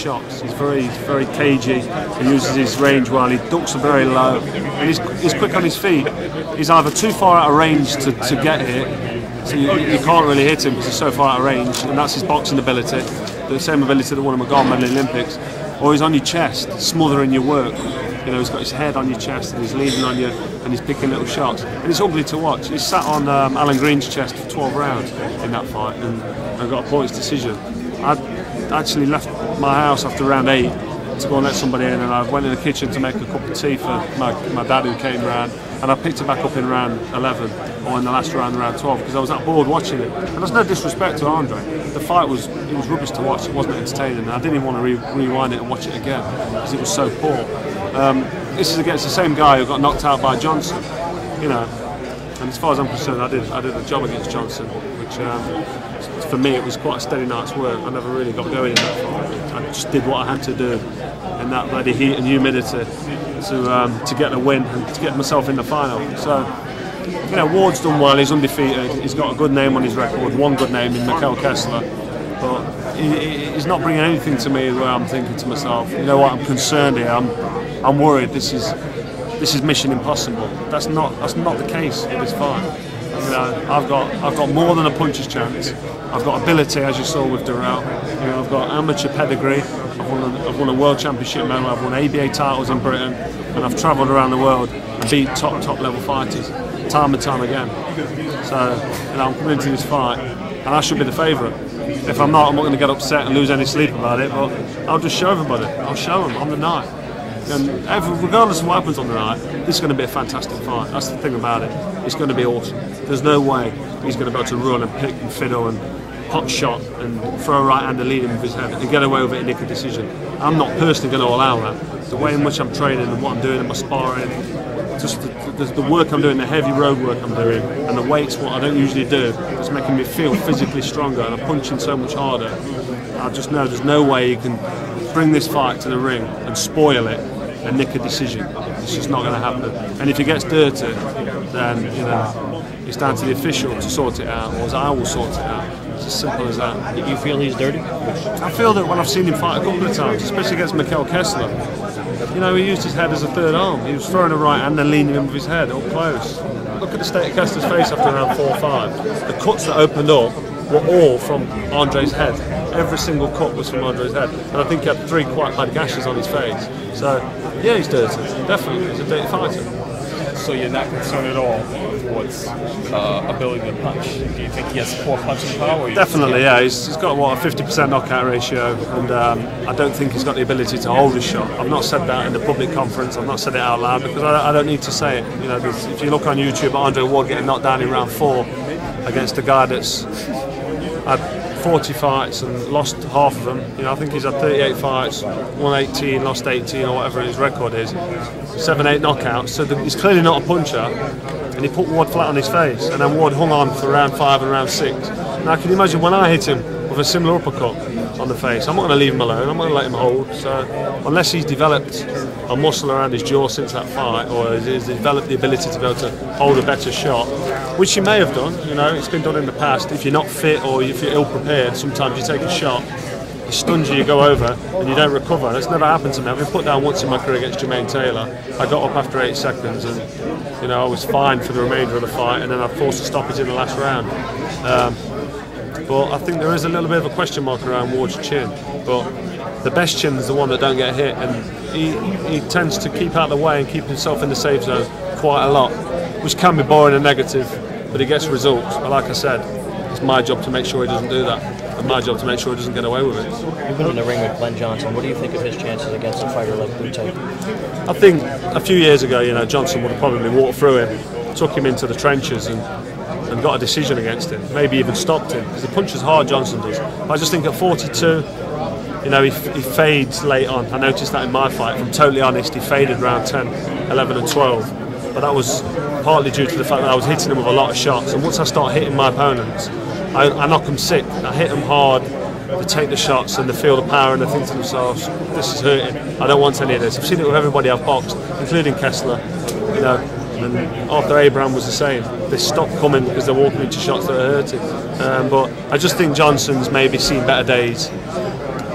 shots. He's very cagey. He uses his range well. He ducks very low, and he's quick on his feet. He's either too far out of range to get hit, so you can't really hit him because he's so far out of range, and that's his boxing ability, the same ability that won him a gold medal in the Olympics. Or he's on your chest, smothering your work. You know, he's got his head on your chest and he's leaning on you and he's picking little shots. And it's ugly to watch. He sat on Alan Green's chest for 12 rounds in that fight and got a points decision. I actually left my house after round 8 to go and let somebody in, and I went in the kitchen to make a cup of tea for my dad who came round, and I picked it back up in round 11 or in the last round 12, because I was that bored watching it. And there's no disrespect to Andre. The fight was rubbish to watch. It wasn't entertaining. And I didn't even want to rewind it and watch it again because it was so poor. This is against the same guy who got knocked out by Johnson, you know. And as far as I'm concerned, I did a job against Johnson, which for me it was quite a steady night's work. I never really got going in that fight. I just did what I had to do in that bloody heat and humidity to get the win and to get myself in the final. So, you know, Ward's done well. He's undefeated. He's got a good name on his record. One good name in Carl Kessler, but he's not bringing anything to me where I'm thinking to myself, you know what, I'm concerned here. I'm worried. This is mission impossible. That's not the case in this fight. You know, I've got more than a puncher's chance. I've got ability, as you saw with Durrell. You know, I've got amateur pedigree. I've won a world championship medal. I've won ABA titles in Britain, and I've travelled around the world and beat top level fighters time and time again. So, you know, I'm coming into this fight, and I should be the favourite. If I'm not going to get upset and lose any sleep about it. But I'll just show everybody. I'll show them on the night. And regardless of what happens on the night, this is going to be a fantastic fight. That's the thing about it. It's going to be awesome. There's no way he's going to be able to run and pick and fiddle and pot shot and throw a right hand and lead him with his head and get away with it and nick a decision. I'm not personally going to allow that. The way in which I'm training and what I'm doing in my sparring, just the work I'm doing, the heavy road work I'm doing, and the weights, what I don't usually do, is making me feel physically stronger, and I'm punching so much harder. I just know there's no way you can bring this fight to the ring and spoil it and nick a decision. It's just not going to happen. And if he gets dirty, then, you know, it's down to the official to sort it out, or I will sort it out. It's as simple as that. You feel he's dirty? I feel that when I've seen him fight a couple of times, especially against Carl Kessler, you know, he used his head as a third arm. He was throwing a right hand and leaning in with his head up close. Look at the state of Kessler's face after round 4 or 5. The cuts that opened up were all from Andre's head. Every single cut was from Andre's head. And I think he had 3 quite bad gashes on his face. So, yeah, he's dirty. Definitely, he's a dirty fighter. So you're not concerned at all towards ability to punch? Do you think he has poor punching power? Definitely, yeah. He's got, what, a 50% knockout ratio, and I don't think he's got the ability to hold his shot. I've not said that in the public conference. I've not said it out loud because I don't need to say it. You know, if you look on YouTube, Andre Ward getting knocked down in round 4 against a guy that's had 40 fights and lost half of them. You know, I think he's had 38 fights, won 18, lost 18, or whatever his record is. 7-8 knockouts. So he's clearly not a puncher, and he put Ward flat on his face, and then Ward hung on for round 5 and round 6. Now, can you imagine when I hit him with a similar uppercut on the face? I'm not going to leave him alone. I'm going to let him hold. So unless he's developed a muscle around his jaw since that fight, or he's developed the ability to be able to hold a better shot, which he may have done. You know, it's been done in the past. If you're not fit or if you're ill prepared, sometimes you take a shot, you stuns you go over and you don't recover. That's never happened to me. I've been put down once in my career against Jermaine Taylor. I got up after 8 seconds and, you know, I was fine for the remainder of the fight, and then I forced a stoppage in the last round. But I think there is a little bit of a question mark around Ward's chin. But the best chin is the one that don't get hit, and he tends to keep out of the way and keep himself in the safe zone quite a lot, which can be boring and negative, but he gets results. But like I said, it's my job to make sure he doesn't do that, and my job to make sure he doesn't get away with it. You've been in the ring with Glenn Johnson. What do you think of his chances against a fighter like Bout? I think a few years ago, you know, Johnson would have probably walked through him, took him into the trenches and got a decision against him, maybe even stopped him, because he punches hard, Johnson does. I just think at 42, you know, he fades late on. I noticed that in my fight. If I'm totally honest, he faded round 10, 11 and 12. But that was partly due to the fact that I was hitting him with a lot of shots. And once I start hitting my opponents, I knock them sick. I hit them hard, they take the shots and they feel the power and they think to themselves, this is hurting. I don't want any of this. I've seen it with everybody I've boxed, including Kessler. You know, and Arthur Abraham was the same. They stopped coming because they're walking into shots that are hurting. But I just think Johnson's maybe seen better days,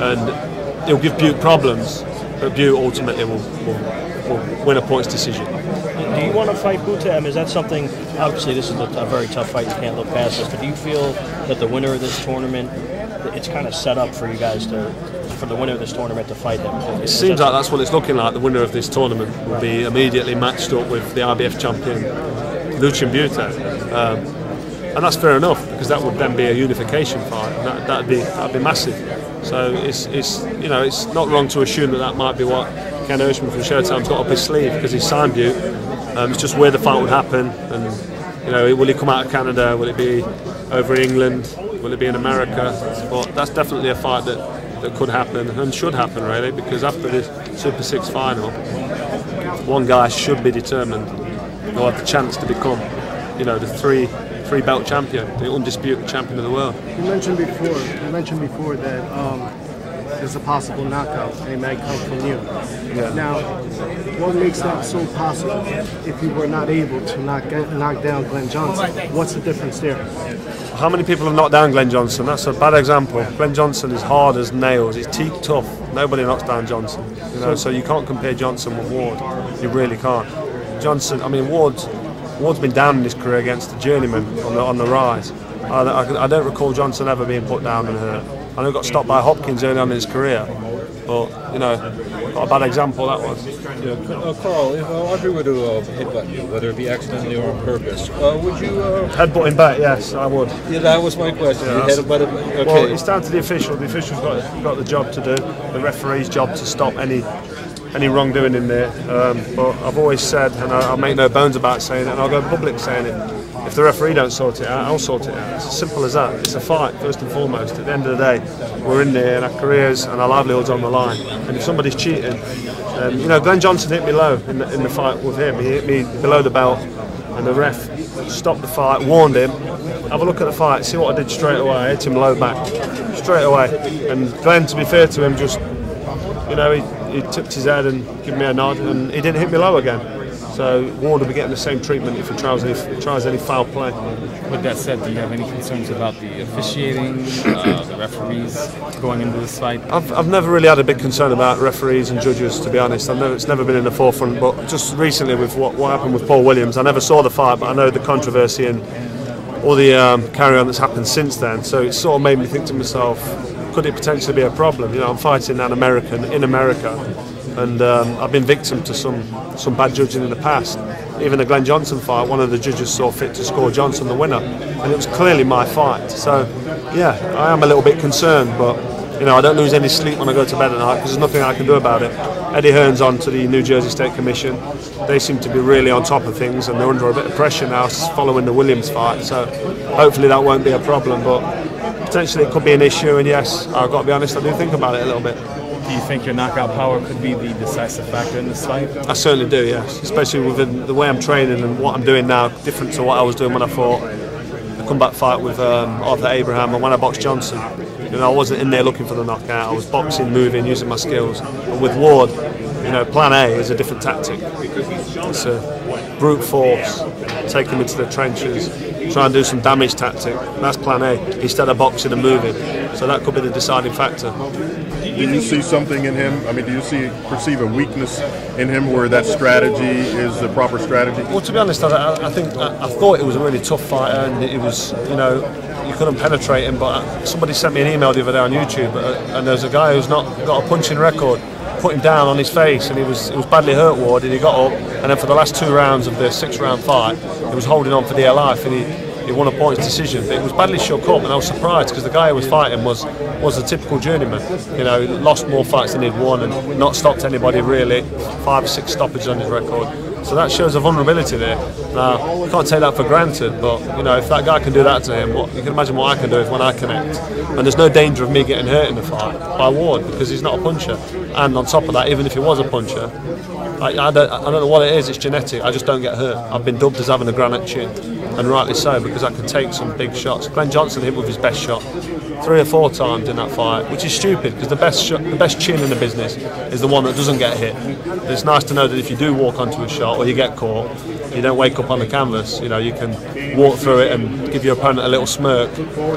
and he'll give Bout problems, but Bout ultimately will win a points decision. Do you want to fight Bout? I mean, is that something? Obviously, this is a very tough fight. You can't look past this. But do you feel that the winner of this tournament, it's kind of set up for you guys for the winner of this tournament to fight them? It seems like that's what it's looking like. The winner of this tournament will be immediately matched up with the IBF champion, Lucian Bute. And that's fair enough, because that would then be a unification fight, and that'd be massive. So it's not wrong to assume that might be what Ken Oshman from Showtime's got up his sleeve, because he's signed Butte. It's just where the fight would happen, and will he come out of Canada? Will it be over in England? Will it be in America? But that's definitely a fight that could happen and should happen, really, because after the Super 6 final, one guy should be determined. He'll have the chance to become, the three belt champion, the undisputed champion of the world. You mentioned before that there's a possible knockout, and it might come from you. Yeah. Now, what makes that so possible? If you were not able to knock down Glenn Johnson, what's the difference there? How many people have knocked down Glenn Johnson? That's a bad example. Glenn Johnson is hard as nails. He's teeth tough. Nobody knocks down Johnson. So you can't compare Johnson with Ward. You really can't. Ward's been down in his career against the journeyman on the rise. I don't recall Johnson ever being put down and hurt. I know he got stopped by Hopkins early on in his career, but got a bad example that was. Yeah, Carl, if Audrey were to headbutt you, whether it be accidentally or on purpose, would you? Headbutting back, yes, I would. Yeah, that was my question. Yeah, you headbutt it, okay. Well, it's down to the official. The official's got the job to do. The referee's job to stop any wrongdoing in there. But I've always said, and I'll make no bones about saying it, and I'll go public saying it. If the referee don't sort it out, I'll sort it out. It's as simple as that. It's a fight, first and foremost. At the end of the day, we're in there and our careers and our livelihoods on the line. And if somebody's cheating, Glenn Johnson hit me low in the fight with him. He hit me below the belt, and the ref stopped the fight, warned him. Have a look at the fight, see what I did straight away. I hit him low back, straight away. And Glenn, to be fair to him, just, he tipped his head and gave me a nod, and he didn't hit me low again. So Ward will be getting the same treatment if he tries any foul play. With that said, do you have any concerns about the officiating, the referees going into this fight? I've never really had a big concern about referees and judges, to be honest. It's never been in the forefront, but just recently with what happened with Paul Williams, I never saw the fight, but I know the controversy and all the carry-on that's happened since then. So it sort of made me think to myself, could it potentially be a problem? I'm fighting an American in America, and I've been victim to some bad judging in the past. Even the Glenn Johnson fight, one of the judges saw fit to score Johnson the winner, and it was clearly my fight. So yeah, I am a little bit concerned, but I don't lose any sleep when I go to bed at night because there's nothing I can do about it. Eddie Hearn's on to the New Jersey State Commission. They seem to be really on top of things, and they're under a bit of pressure now following the Williams fight. So hopefully that won't be a problem, but potentially it could be an issue. And yes, I've got to be honest, I do think about it a little bit. Do you think your knockout power could be the decisive factor in this fight? I certainly do, yes. Especially with the way I'm training and what I'm doing now, different to what I was doing when I fought the comeback fight with Arthur Abraham and when I boxed Johnson. I wasn't in there looking for the knockout. I was boxing, moving, using my skills. But with Ward, plan A is a different tactic. It's a brute force, take him into the trenches, try and do some damage tactic. That's plan A, instead of boxing and moving. So that could be the deciding factor. Do you see something in him? I mean, do you perceive a weakness in him where that strategy is the proper strategy? Well, to be honest, I think I thought it was a really tough fighter, and it was, you couldn't penetrate him. But somebody sent me an email the other day on YouTube, and there's a guy who's not got a punching record. Put him down on his face, and he was badly hurt, Ward, and he got up, and then for the last 2 rounds of the 6-round fight, he was holding on for dear life, and he won a points decision. But he was badly shook up, and I was surprised because the guy who was fighting was a typical journeyman. He lost more fights than he'd won and not stopped anybody really. 5 or 6 stoppages on his record. So that shows a vulnerability there. Now, you can't take that for granted, but if that guy can do that to him, you can imagine what I can do when I connect. And there's no danger of me getting hurt in the fight by Ward because he's not a puncher. And on top of that, even if he was a puncher, I don't know what it is, it's genetic, I just don't get hurt. I've been dubbed as having a granite chin, and rightly so, because I can take some big shots. Glenn Johnson hit with his best shot. 3 or 4 times in that fight, which is stupid because the best chin in the business is the one that doesn't get hit. It's nice to know that if you do walk onto a shot or you get caught, you don't wake up on the canvas. You know, you can walk through it and give your opponent a little smirk,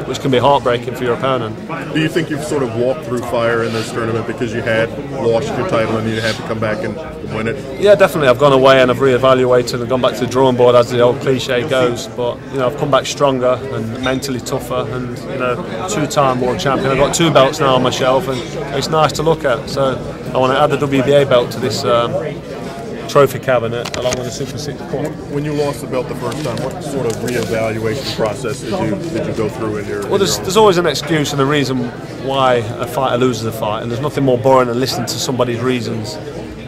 which can be heartbreaking for your opponent. Do you think you've sort of walked through fire in this tournament because you had lost your title and you had to come back and win it? Yeah, definitely. I've gone away and I've reevaluated and gone back to the drawing board, as the old cliche goes. But you know, I've come back stronger and mentally tougher, and you know, 2-time world champion. I've got 2 belts now on my shelf, and it's nice to look at. So I want to add the WBA belt to this trophy cabinet along with the Super 6 cup. When you lost the belt the first time, what sort of reevaluation process did you go through in your? Well, there's always an excuse and a reason why a fighter loses a fight, and there's nothing more boring than listening to somebody's reasons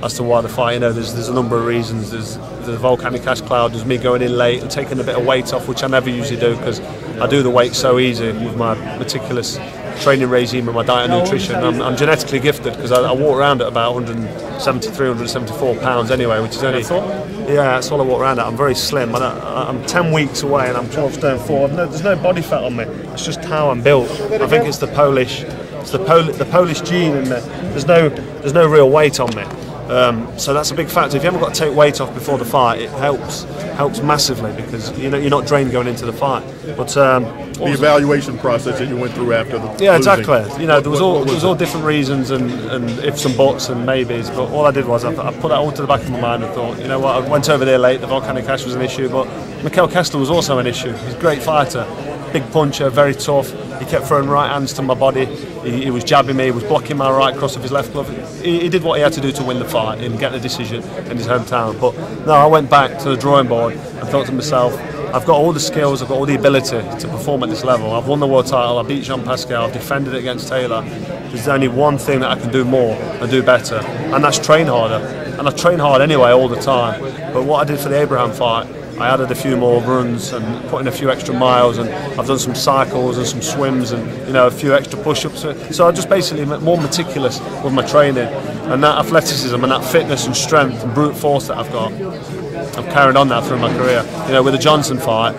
as to why the fight. You know, there's a number of reasons. There's the volcanic ash cloud. There's me going in late and taking a bit of weight off, which I never usually do because I do the weight so easy with my meticulous training regime and my diet and nutrition. I'm genetically gifted because I walk around at about 173, 174 pounds anyway, which is only... That's all I walk around at. I'm very slim. I'm 10 weeks away and I'm 12 stone 4. There's no body fat on me. It's just how I'm built. I think it's the Polish gene, and there's no real weight on me. So that's a big factor. If you haven't got to take weight off before the fight, it helps massively because you know you're not drained going into the fight. But the evaluation process that you went through after the losing, exactly. You know, there was all different reasons and ifs and buts and maybes. But all I did was I put that all to the back of my mind and thought, you know what, I went over there late. The volcanic ash was an issue, but Mikhail Kessler was also an issue. He's a great fighter, big puncher, very tough. He kept throwing right hands to my body. He was jabbing me. He was blocking my right cross of his left glove. He did what he had to do to win the fight and get the decision in his hometown. But no, I went back to the drawing board and thought to myself, I've got all the skills, I've got all the ability to perform at this level. I've won the world title, I beat Jean Pascal, I've defended it against Taylor. There's only one thing that I can do more and do better, and that's train harder. And I train hard anyway all the time. But what I did for the Abraham fight, I added a few more runs and put in a few extra miles, and I've done some cycles and some swims and a few extra push-ups. So I just basically more meticulous with my training, and that athleticism and that fitness and strength and brute force that I've got, I've carried on that through my career. With the Johnson fight,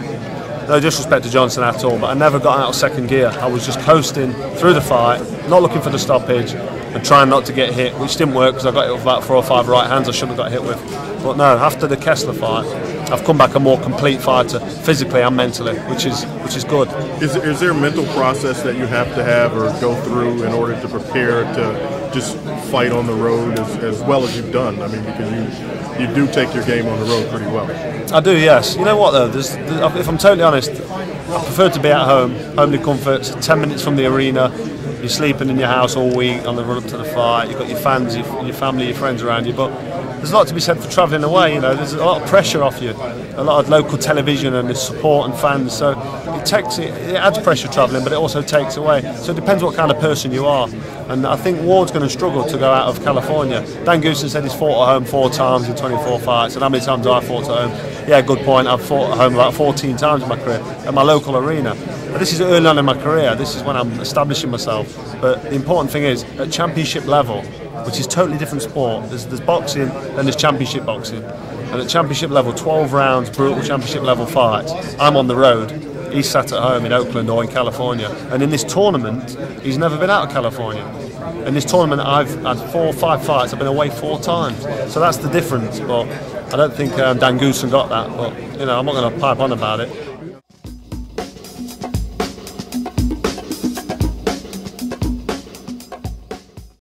no disrespect to Johnson at all, but I never got out of second gear. I was just coasting through the fight, not looking for the stoppage, and trying not to get hit, which didn't work because I got hit with about 4 or 5 right hands I shouldn't have got hit with. But no, after the Kessler fight, I've come back a more complete fighter, physically and mentally, which is good. Is there a mental process that you have to have or go through in order to prepare to just fight on the road as well as you've done? I mean, because you do take your game on the road pretty well. I do, yes. You know what though? If I'm totally honest, I prefer to be at home, homely comforts, 10 minutes from the arena. You're sleeping in your house all week on the run up to the fight. You've got your fans, your family, your friends around you. But there's a lot to be said for travelling away. There's a lot of pressure off you, a lot of local television and the support and fans. So it adds pressure travelling, but it also takes away. So it depends what kind of person you are. And I think Ward's going to struggle to go out of California. Dan Goosen said he's fought at home 4 times in 24 fights. And how many times have I fought at home? Yeah, good point. I've fought at home about 14 times in my career at my local arena. But this is early on in my career. This is when I'm establishing myself. But the important thing is, at championship level, which is a totally different sport, there's boxing and there's championship boxing. And at championship level, 12 rounds, brutal championship level fights. I'm on the road. He's sat at home in Oakland or in California. And in this tournament, he's never been out of California. In this tournament, I've had 4 or 5 fights. I've been away 4 times. So that's the difference. But I don't think Dan Goosen got that. But I'm not going to pipe on about it.